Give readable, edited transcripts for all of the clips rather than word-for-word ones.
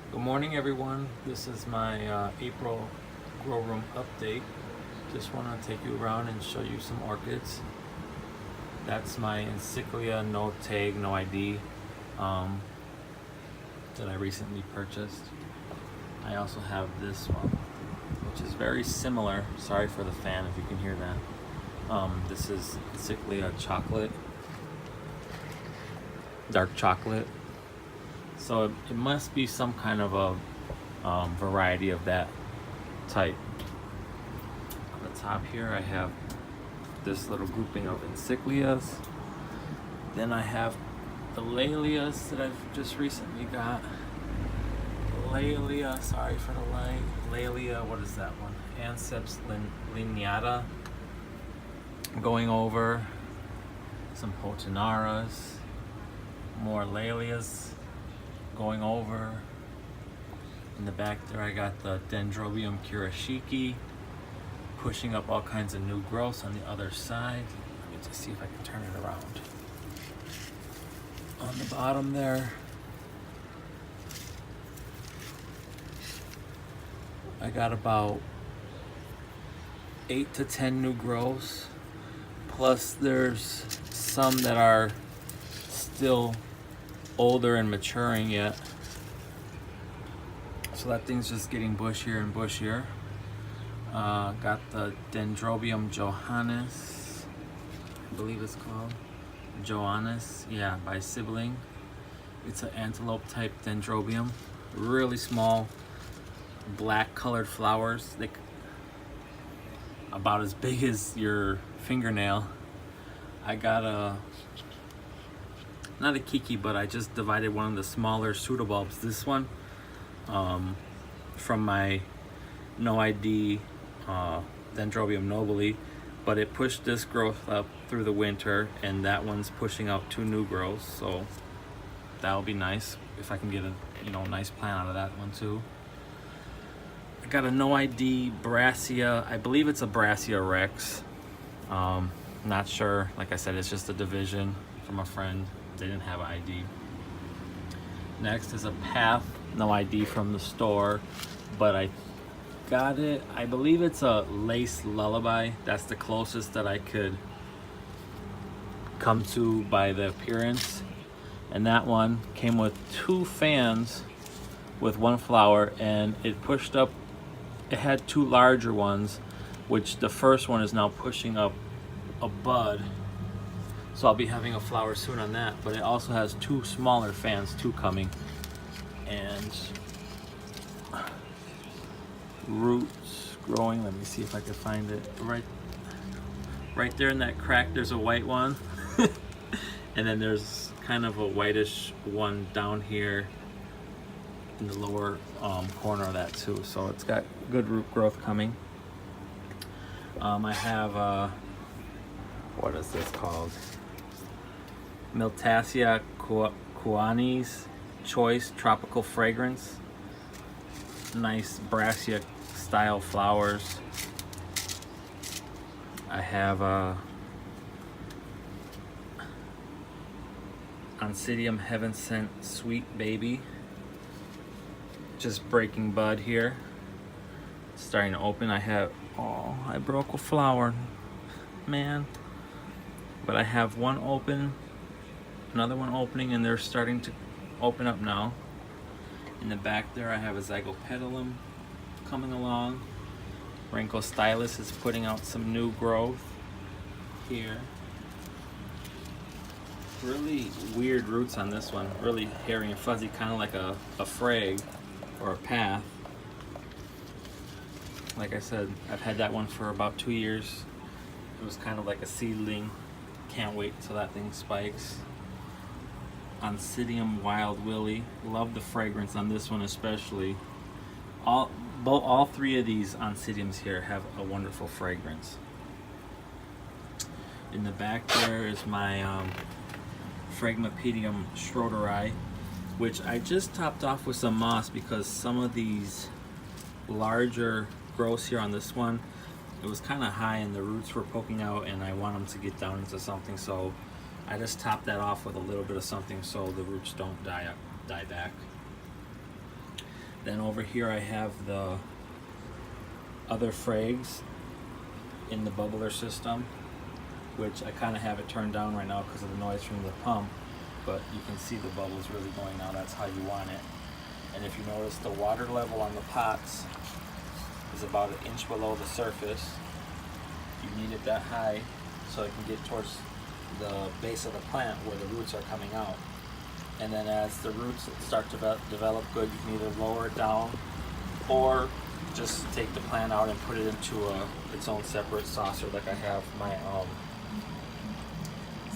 Good morning, everyone. This is my April grow room update. Just want to take you around and show you some orchids. That's my Encyclia no tag, no ID um, that I recently purchased. I also have this one, which is very similar. Sorry for the fan if you can hear that. This is Encyclia chocolate, dark chocolate. So it must be some kind of a variety of that type. On the top here I have this little grouping of encyclias. Then I have the Laelias that I've just recently got. Laelia, sorry for the light. Laelia, what is that one? Anceps lineata. Going over some Potinaras, more Laelias going over. In the back there I got the Dendrobium kurashiki, pushing up all kinds of new growths on the other side. Let me just see if I can turn it around. On the bottom there, I got about 8 to 10 new growths, plus there's some that are still older and maturing yet. So that thing's just getting bushier and bushier. Got the Dendrobium Johannes, I believe it's called. Johannes, yeah, by Sibling. It's an antelope type Dendrobium. Really small, black colored flowers. They about as big as your fingernail. I got not a Kiki, but I just divided one of the smaller pseudobulbs. This one, from my no ID Dendrobium nobile, but it pushed this growth up through the winter, and that one's pushing out 2 new growths. So that'll be nice if I can get a nice plant out of that one too. I got a no ID Brassia. I believe it's a Brassia Rex. Not sure. Like I said, it's just a division from a friend. They didn't have an ID. Next is a Path, no ID from the store, but I got it. I believe it's a Lace Lullaby. That's the closest that I could come to by the appearance. And that one came with 2 fans with 1 flower, and it pushed up. It had 2 larger ones, which the first one is now pushing up a bud. So I'll be having a flower soon on that, but it also has 2 smaller fans too coming. And roots growing. Let me see if I can find it. Right there in that crack, there's a white one. And then there's kind of a whitish one down here in the lower corner of that too. So it's got good root growth coming. I have, what is this called? Miltassia Kuanis Choice Tropical Fragrance. Nice Brassia style flowers. I have Oncidium Heaven Sent Sweet Baby. Just breaking bud here. It's starting to open. I broke a flower, man. But I have one open, another one opening, and they're starting to open up now. In the back there, I have a Zygopetalum coming along. Renko Stylus is putting out some new growth here. Really weird roots on this one. Really hairy and fuzzy, kind of like a frag or a path. Like I said, I've had that one for about 2 years. It was kind of like a seedling. Can't wait till that thing spikes. Oncidium Wild Willie. Love the fragrance on this one especially. All 3 of these Oncidiums here have a wonderful fragrance. In the back there is my Phragmipedium schroederi, which I just topped off with some moss because some of these larger growths here on this one, it was kind of high and the roots were poking out, and I want them to get down into something, so I just topped that off with a little bit of something so the roots don't die back. Then over here I have the other frags in the bubbler system, which I kind of have it turned down right now because of the noise from the pump, but you can see the bubbles really going now. That's how you want it. And if you notice, the water level on the pots is about 1 inch below the surface. You need it that high so it can get towards the base of the plant where the roots are coming out. And then as the roots start to develop good, you can either lower it down or just take the plant out and put it into its own separate saucer, like I have my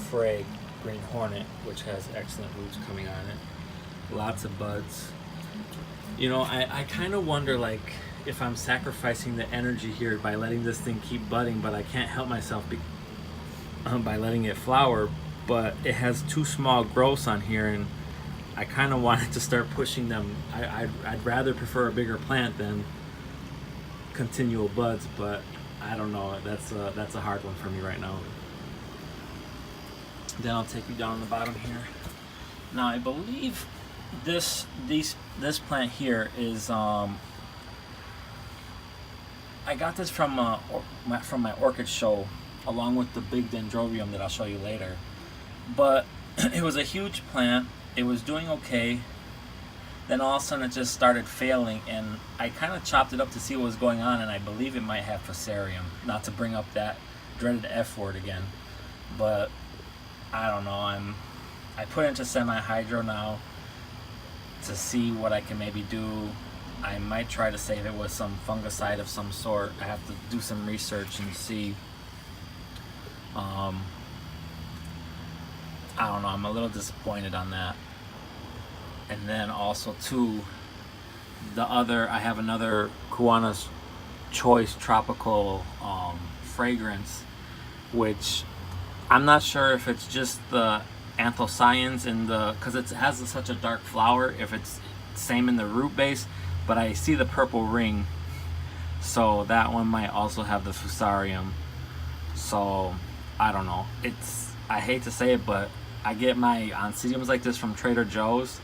Frag Green Hornet, which has excellent roots coming on it. Lots of buds. You know, I kind of wonder, like, if I'm sacrificing the energy here by letting this thing keep budding, but I can't help myself by letting it flower. But it has 2 small growths on here, and I kind of wanted to start pushing them. I'd rather prefer a bigger plant than continual buds, but I don't know. That's a hard one for me right now. Then I'll take you down the bottom here. Now I believe this plant here is I got this from my orchid show, along with the big dendrobium that I'll show you later. But it was a huge plant. It was doing okay. Then all of a sudden it just started failing, and I kind of chopped it up to see what was going on, and I believe it might have Fusarium. Not to bring up that dreaded F word again, but I don't know. I put it into semi-hydro now to see what I can maybe do. I might try to save it with some fungicide of some sort. I have to do some research and see. I don't know. I'm a little disappointed on that. And then also too, I have another Kuana's Choice Tropical fragrance, which I'm not sure if it's just the anthocyanins in because it has such a dark flower, if it's same in the root base, but I see the purple ring, so that one might also have the Fusarium. So I don't know. I hate to say it, but I get my Oncidiums like this from Trader Joe's,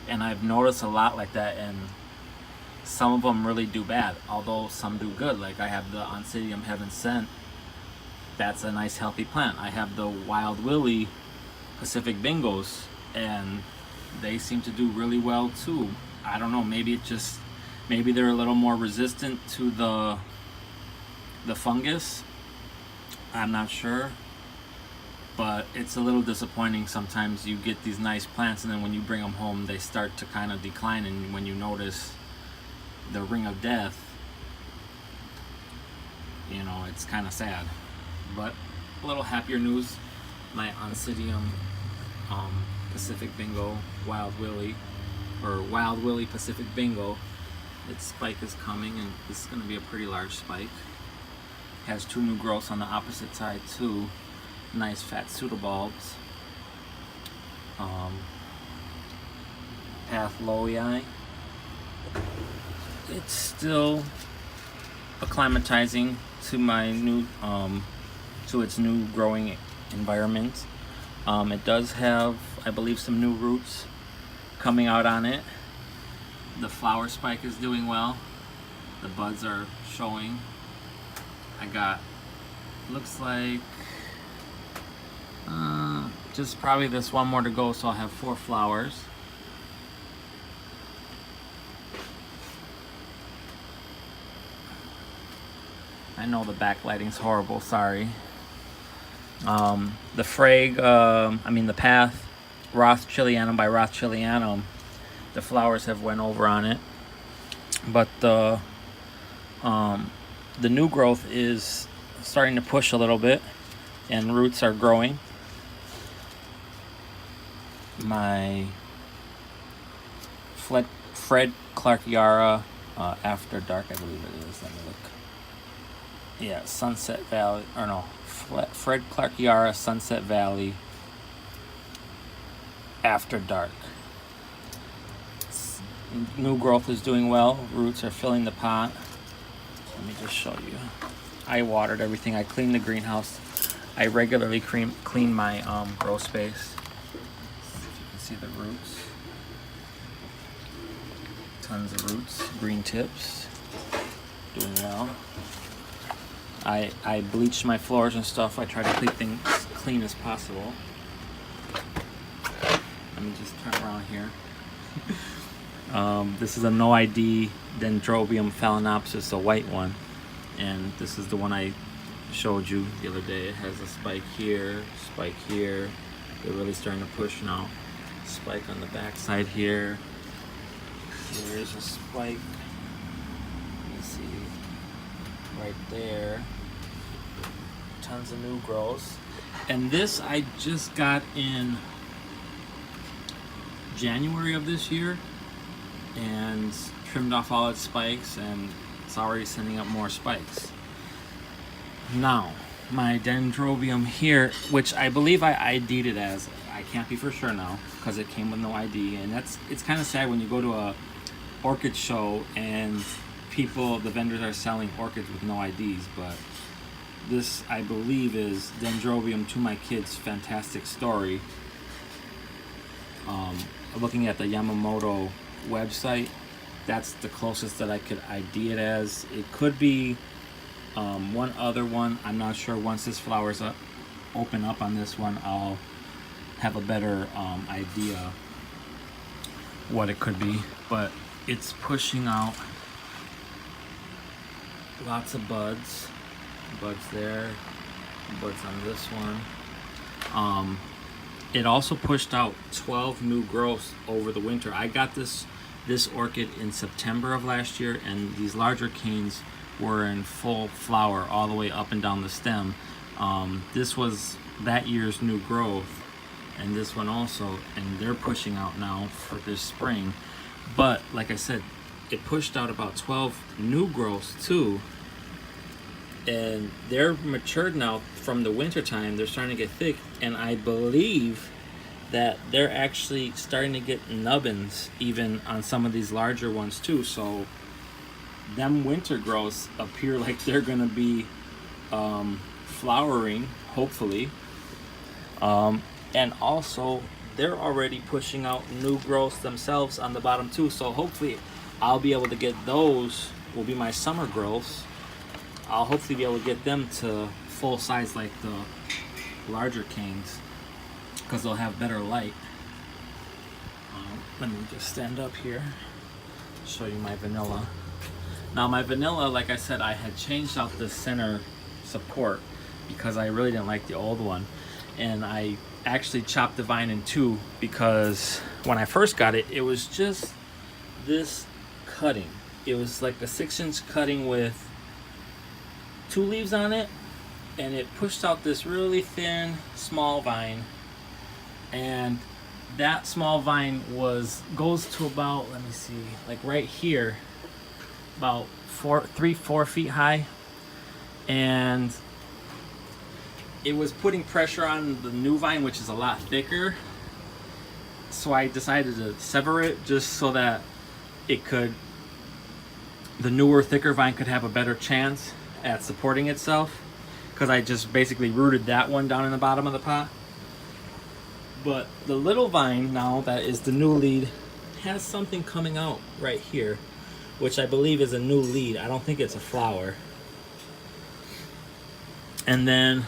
and I've noticed a lot like that, and some of them really do bad, although some do good. Like I have the Oncidium Heaven Sent. That's a nice healthy plant. I have the Wild Willie Pacific Bingos, and they seem to do really well too. I don't know, maybe they're a little more resistant to the fungus. I'm not sure, but it's a little disappointing. Sometimes you get these nice plants, and then when you bring them home, they start to kind of decline, and when you notice the ring of death, you know, it's kind of sad. But a little happier news, my Oncidium Pacific Bingo Wild Willie, or Wild Willie Pacific Bingo, its spike is coming, and this is going to be a pretty large spike. Has 2 new growths on the opposite side too. Nice fat pseudobulbs. Pathlowii. It's still acclimatizing to my new to its new growing environment. It does have, I believe, some new roots coming out on it. The flower spike is doing well. The buds are showing. I got, looks like just probably this one more to go, so I'll have 4 flowers. I know the backlighting's horrible, sorry. The the Path Rothschildianum by Rothschildianum, the flowers have went over on it, but the new growth is starting to push a little bit, and roots are growing. My Fred Clarkiara After Dark, I believe it is. Let me look. Yeah, Sunset Valley, or no, Fred Clarkiara Sunset Valley After Dark. New growth is doing well. Roots are filling the pot. Let me just show you. I watered everything. I cleaned the greenhouse. I regularly clean my grow space. If you can see the roots. Tons of roots, green tips, doing well. I bleached my floors and stuff. I try to keep things clean as possible. Let me just turn around here. This is a no ID Dendrobium phalaenopsis, a white one, and this is the one I showed you the other day. It has a spike here, spike here. They're really starting to push now. Spike on the back side here. There's a spike. Let me see. Right there. Tons of new growths. And this I just got in January of this year and trimmed off all its spikes, and it's already sending up more spikes. Now, my Dendrobium here, which I believe I ID'd it as, I can't be for sure now because it came with no ID, and it's kind of sad when you go to a orchid show and the vendors are selling orchids with no IDs, but this I believe is Dendrobium to my kids fantastic story. Looking at the Yamamoto website, that's the closest that I could ID it as. It could be one other one, I'm not sure. Once this flowers open up on this one, I'll have a better idea what it could be, but it's pushing out lots of buds there, buds on this one. It also pushed out 12 new growths over the winter. I got this orchid in September of last year, and these larger canes were in full flower all the way up and down the stem. This was that year's new growth, and this one also, and they're pushing out now for this spring. But like I said, it pushed out about 12 new growths too, and they're matured now from the winter time. They're starting to get thick, and I believe that they're actually starting to get nubbins even on some of these larger ones too. So them winter growths appear like they're gonna be flowering, hopefully, and also they're already pushing out new growths themselves on the bottom too. So hopefully I'll be able to get those, will be my summer growths. I'll hopefully be able to get them to full size like the larger canes, because they'll have better light. Let me just stand up here, show you my vanilla. Now my vanilla, like I said, I had changed out the center support because I really didn't like the old one, and I actually chopped the vine in two, because when I first got it, it was just this cutting. It was like a 6-inch cutting with 2 leaves on it, and it pushed out this really thin small vine, and that small vine goes to about, let me see, like right here, about 4 feet high, and it was putting pressure on the new vine, which is a lot thicker. So I decided to sever it just so that the newer, thicker vine could have a better chance at supporting itself, because I just basically rooted that one down in the bottom of the pot. But the little vine now that is the new lead has something coming out right here, which I believe is a new lead. I don't think it's a flower. And then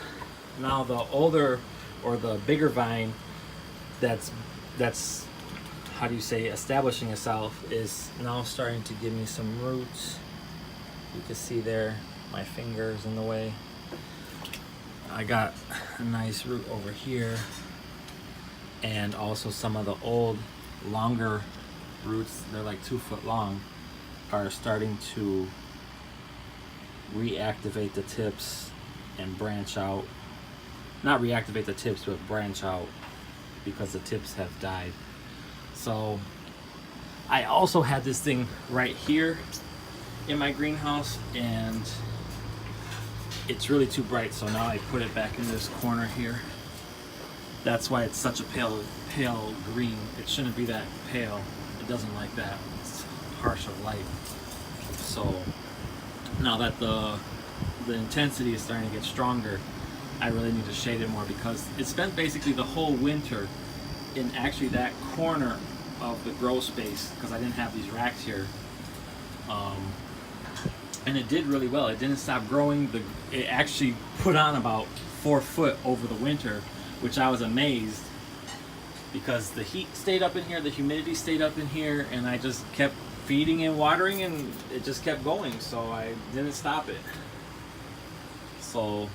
now the older, or the bigger vine that's how do you say, establishing itself, is now starting to give me some roots. You can see there, my finger's in the way. I got a nice root over here, and also some of the old longer roots, they're like 2 foot long, are starting to reactivate the tips and branch out. Not reactivate the tips, but branch out, because the tips have died. So I also had this thing right here in my greenhouse, and it's really too bright, so now I put it back in this corner here. That's why it's such a pale green. It shouldn't be that pale. It doesn't like that. It's harsher light. So now that the intensity is starting to get stronger, I really need to shade it more, because it spent basically the whole winter in actually that corner of the grow space because I didn't have these racks here. And it did really well. It didn't stop growing. It actually put on about 4 foot over the winter, which I was amazed because the heat stayed up in here, the humidity stayed up in here, and I just kept feeding and watering, and it just kept going. So I didn't stop it. So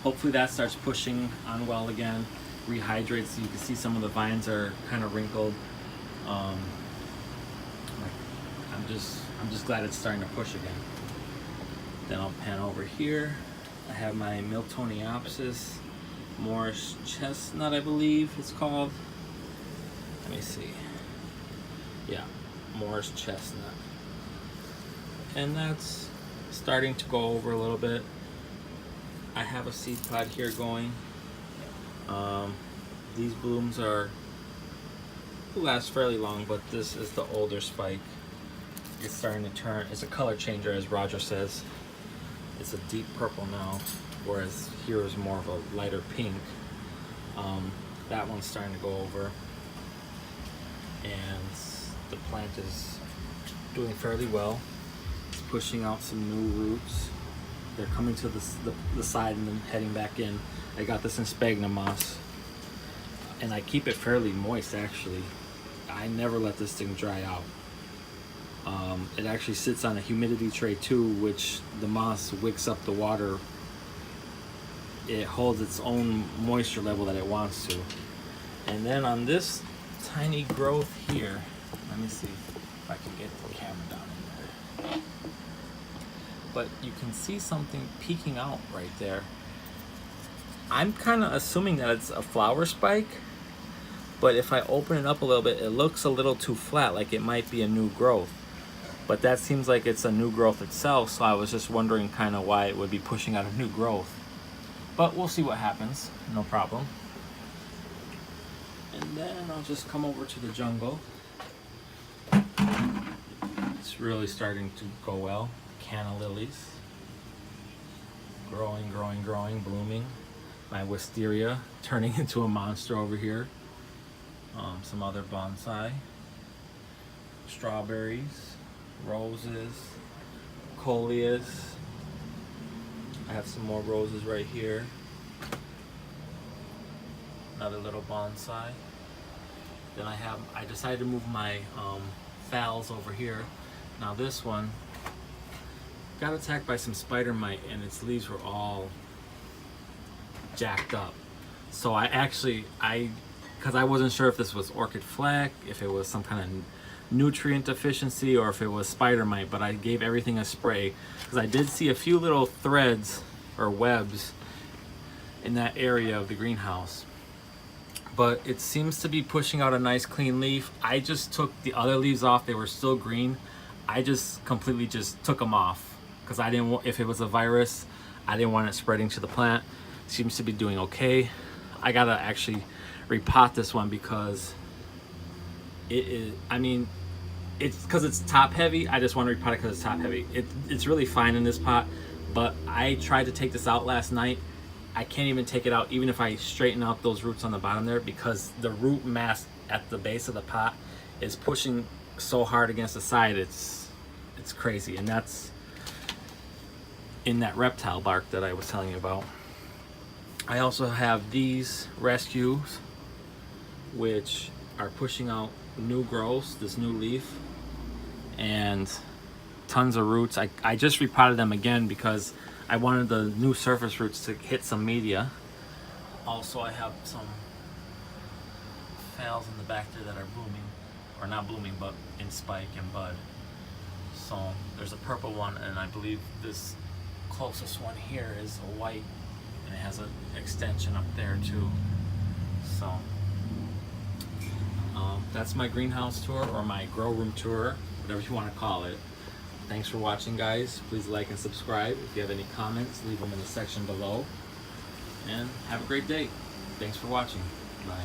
hopefully that starts pushing on well again, rehydrates. So you can see some of the vines are kind of wrinkled. I'm just glad it's starting to push again. Then I'll pan over here. I have my Miltoniopsis Morris Chestnut, I believe it's called. Let me see. Yeah, Morris Chestnut. And that's starting to go over a little bit. I have a seed pod here going. These blooms last fairly long, but this is the older spike. It's starting to turn. It's a color changer, as Roger says. It's a deep purple now, whereas here is more of a lighter pink. That one's starting to go over, and the plant is doing fairly well. It's pushing out some new roots. They're coming to the side and then heading back in. I got this in sphagnum moss, and I keep it fairly moist actually. I never let this thing dry out. It actually sits on a humidity tray too, which the moss wicks up the water. It holds its own moisture level that it wants to. And then on this tiny growth here, let me see if I can get the camera down in there. But you can see something peeking out right there. I'm kind of assuming that it's a flower spike, but if I open it up a little bit, it looks a little too flat, like it might be a new growth. But that seems like it's a new growth itself, so I was just wondering kind of why it would be pushing out a new growth. But we'll see what happens, no problem. And then I'll just come over to the jungle. It's really starting to go well. Canna lilies. Growing, growing, growing, blooming. My wisteria turning into a monster over here. Some other bonsai. Strawberries. Roses. Coleus. I have some more roses right here. Another little bonsai. Then I decided to move my phals over here. Now this one got attacked by some spider mite and its leaves were all jacked up. So because I wasn't sure if this was orchid flack, if it was some kind of nutrient deficiency, or if it was spider mite, but I gave everything a spray because I did see a few little threads or webs in that area of the greenhouse. But it seems to be pushing out a nice clean leaf. I just took the other leaves off. They were still green. I just completely just took them off because I didn't want, if it was a virus, I didn't want it spreading to the plant. It seems to be doing okay. I gotta actually repot this one because it is, I mean, it's because it's top heavy. I just want to repot it because it's top heavy. It's really fine in this pot, but I tried to take this out last night. I can't even take it out even if I straighten out those roots on the bottom there, because the root mass at the base of the pot is pushing so hard against the side. It's crazy. And that's in that reptile bark that I was telling you about. I also have these rescues which are pushing out new growths, this new leaf, and tons of roots. I just repotted them again because I wanted the new surface roots to hit some media. Also, I have some phals in the back there that are blooming, or not blooming, but in spike and bud. So there's a purple one, and I believe this closest one here is a white, and it has an extension up there too. So that's my greenhouse tour, or my grow room tour, whatever you want to call it. Thanks for watching, guys. Please like and subscribe. If you have any comments, leave them in the section below. And have a great day. Thanks for watching. Bye.